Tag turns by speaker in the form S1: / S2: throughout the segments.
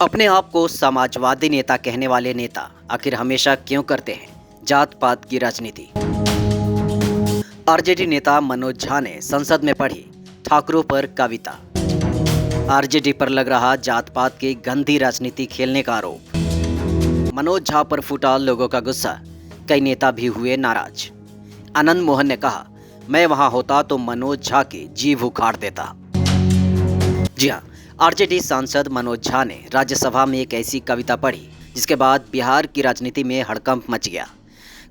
S1: अपने आप को समाजवादी नेता कहने वाले नेता आखिर हमेशा क्यों करते हैं जात पात की राजनीति। आरजेडी नेता मनोज झा ने संसद में पढ़ी ठाकुरों पर कविता। आरजेडी पर लग रहा जात पात की गंदी राजनीति खेलने का आरोप। मनोज झा पर फूटा लोगों का गुस्सा, कई नेता भी हुए नाराज। आनंद मोहन ने कहा, मैं वहां होता तो मनोज झा की जीभ उखाड़ देता। जी हाँ, आरजेडी सांसद मनोज झा ने राज्यसभा में एक ऐसी कविता पढ़ी जिसके बाद बिहार की राजनीति में हड़कंप मच गया।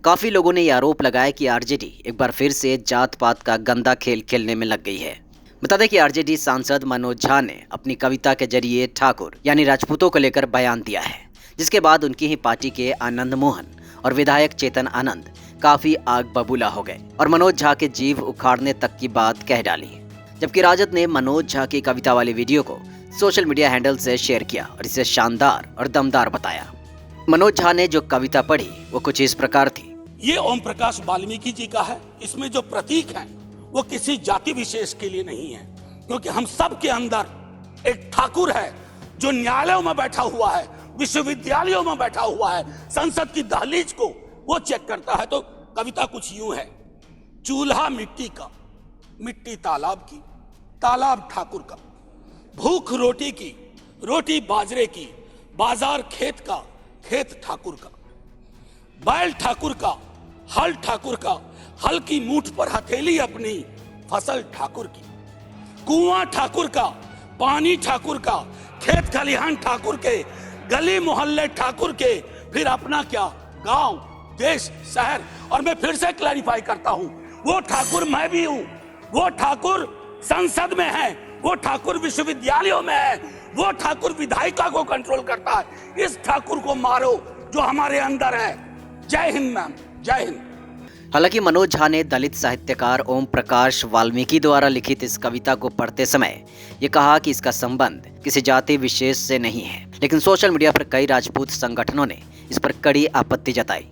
S1: काफी लोगों ने यह आरोप लगाया कि आरजेडी एक बार फिर से जात पात का गंदा खेल खेलने में लग गई है। बता दें कि आरजेडी सांसद मनोज झा ने अपनी कविता के जरिए ठाकुर यानी राजपूतों को लेकर बयान दिया है, जिसके बाद उनकी ही पार्टी के आनंद मोहन और विधायक चेतन आनंद काफी आग बबूला हो गए और मनोज झा के जीभ उखाड़ने तक की बात कह डाली। जबकि राजद ने मनोज झा की कविता वाली वीडियो को सोशल मीडिया हैंडल से शेयर किया और इसे शानदार और दमदार बताया। मनोज झा ने जो कविता पढ़ी वो कुछ इस प्रकार थी।
S2: ये ओम प्रकाश वाल्मीकि जी का है। इसमें जो प्रतीक हैं वो किसी जाति विशेष के लिए नहीं है, क्योंकि हम सब के अंदर एक ठाकुर है जो न्यायालयों में बैठा हुआ है, विश्वविद्यालयों में बैठा हुआ है, संसद की दहलीज को वो चेक करता है। तो कविता कुछ यूं है। चूल्हा मिट्टी का, मिट्टी तालाब की, तालाब ठाकुर का, भूख रोटी की, रोटी बाजरे की, बाजार खेत का, खेत ठाकुर का, बैल ठाकुर का, हल ठाकुर का, हल की मूठ पर हथेली अपनी, फसल ठाकुर की, कुआं ठाकुर का, पानी ठाकुर का, खेत खलिहान ठाकुर के, गली मोहल्ले ठाकुर के, फिर अपना क्या, गांव, देश, शहर। और मैं फिर से क्लैरिफाई करता हूं, वो ठाकुर मैं भी हूं, वो ठाकुर संसद में है, वो ठाकुर विश्वविद्यालयों में है, वो ठाकुर विधायिका को कंट्रोल करता है। इस ठाकुर को मारो जो हमारे अंदर है। जय हिंद मैम, जय हिंद।
S1: हालांकि मनोज झा ने दलित साहित्यकार ओम प्रकाश वाल्मीकि द्वारा लिखित इस कविता को पढ़ते समय ये कहा कि इसका संबंध किसी जाति विशेष से नहीं है, लेकिन सोशल मीडिया पर कई राजपूत संगठनों ने इस पर कड़ी आपत्ति जताई।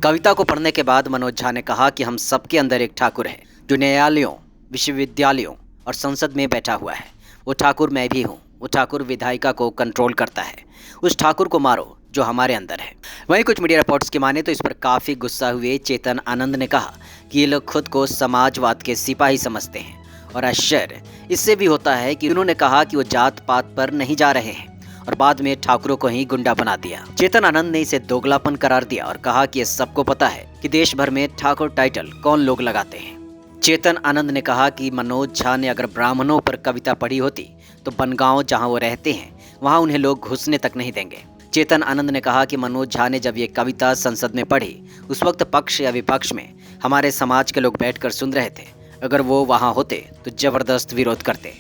S1: कविता को पढ़ने के बाद मनोज झा ने कहा कि हम सबके अंदर एक ठाकुर है जो न्यायालयों, विश्वविद्यालयों और संसद में बैठा हुआ है। वो ठाकुर मैं भी हूँ, वो ठाकुर विधायिका को कंट्रोल करता है। उस ठाकुर को मारो जो हमारे अंदर है। वहीं कुछ मीडिया रिपोर्ट्स की माने तो इस पर काफी गुस्सा हुए चेतन आनंद ने कहा कि ये लोग खुद को समाजवाद के सिपाही समझते हैं और आश्चर्य इससे भी होता है कि उन्होंने कहा कि वो जात पात पर नहीं जा रहे हैं और बाद में ठाकुरों को ही गुंडा बना दिया। चेतन आनंद ने इसे दोगलापन करार दिया और कहा कि ये सबको पता है कि देश भर में ठाकुर टाइटल कौन लोग लगाते हैं। चेतन आनंद ने कहा कि मनोज झा ने अगर ब्राह्मणों पर कविता पढ़ी होती तो बनगांव जहां वो रहते हैं वहां उन्हें लोग घुसने तक नहीं देंगे। चेतन आनंद ने कहा कि मनोज झा ने जब ये कविता संसद में पढ़ी उस वक्त पक्ष या विपक्ष में हमारे समाज के लोग बैठकर सुन रहे थे। अगर वो वहां होते तो जबरदस्त विरोध करते।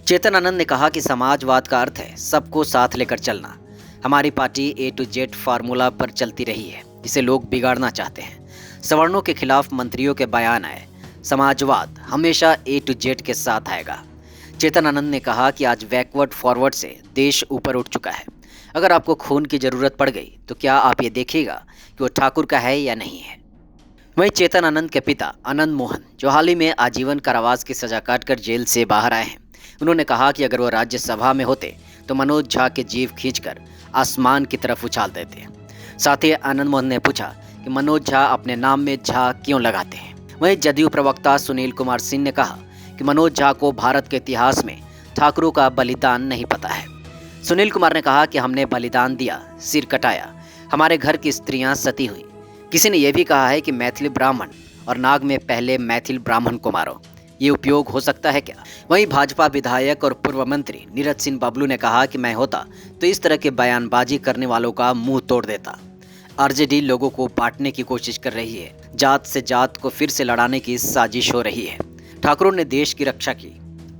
S1: चेतन आनंद ने कहा कि समाजवाद का अर्थ है सबको साथ लेकर चलना। हमारी party A to Z formula पर चलती रही है, जिसे लोग बिगाड़ना चाहते हैं। सवर्णों के खिलाफ मंत्रियों के बयान आए, समाजवाद हमेशा A to Z के साथ आएगा। चेतन आनंद ने कहा कि आज बैकवर्ड फॉरवर्ड से देश ऊपर उठ चुका है। अगर आपको खून की जरूरत पड़ गई तो क्या आप ये देखिएगा कि वो ठाकुर का है या नहीं है। वहीं चेतन आनंद के पिता आनंद मोहन, जो हाल ही में आजीवन कारावास की सजा काटकर जेल से बाहर आए हैं, उन्होंने कहा कि अगर वो राज्यसभा में होते तो मनोज झा के जीभ खींचकर आसमान की तरफ उछाल देते। साथ ही आनंद मोहन ने पूछा कि मनोज झा अपने नाम में झा क्यों लगाते हैं। वहीं जदयू प्रवक्ता सुनील कुमार सिंह ने कहा कि मनोज झा को भारत के इतिहास में ठाकुरों का बलिदान नहीं पता है। सुनील कुमार ने कहा कि हमने बलिदान दिया, सिर कटाया, हमारे घर की स्त्रियां सती हुई। किसी ने यह भी कहा है कि मैथिली ब्राह्मण और नाग में पहले मैथिल ब्राह्मण को मारो। ये उपयोग हो सकता है क्या। वहीं भाजपा विधायक और पूर्व मंत्री नीरज सिंह बबलू ने कहा कि मैं होता तो इस तरह के बयानबाजी करने वालों का मुंह तोड़ देता। आरजेडी लोगों को बांटने की कोशिश कर रही है, जात से जात को फिर से लड़ाने की साजिश हो रही है। ठाकुरों ने देश की रक्षा की,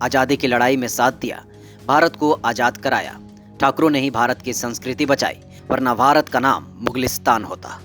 S1: आज़ादी की लड़ाई में साथ दिया, भारत को आज़ाद कराया। ठाकुरों ने ही भारत की संस्कृति बचाई, वरना भारत का नाम मुगलिस्तान होता।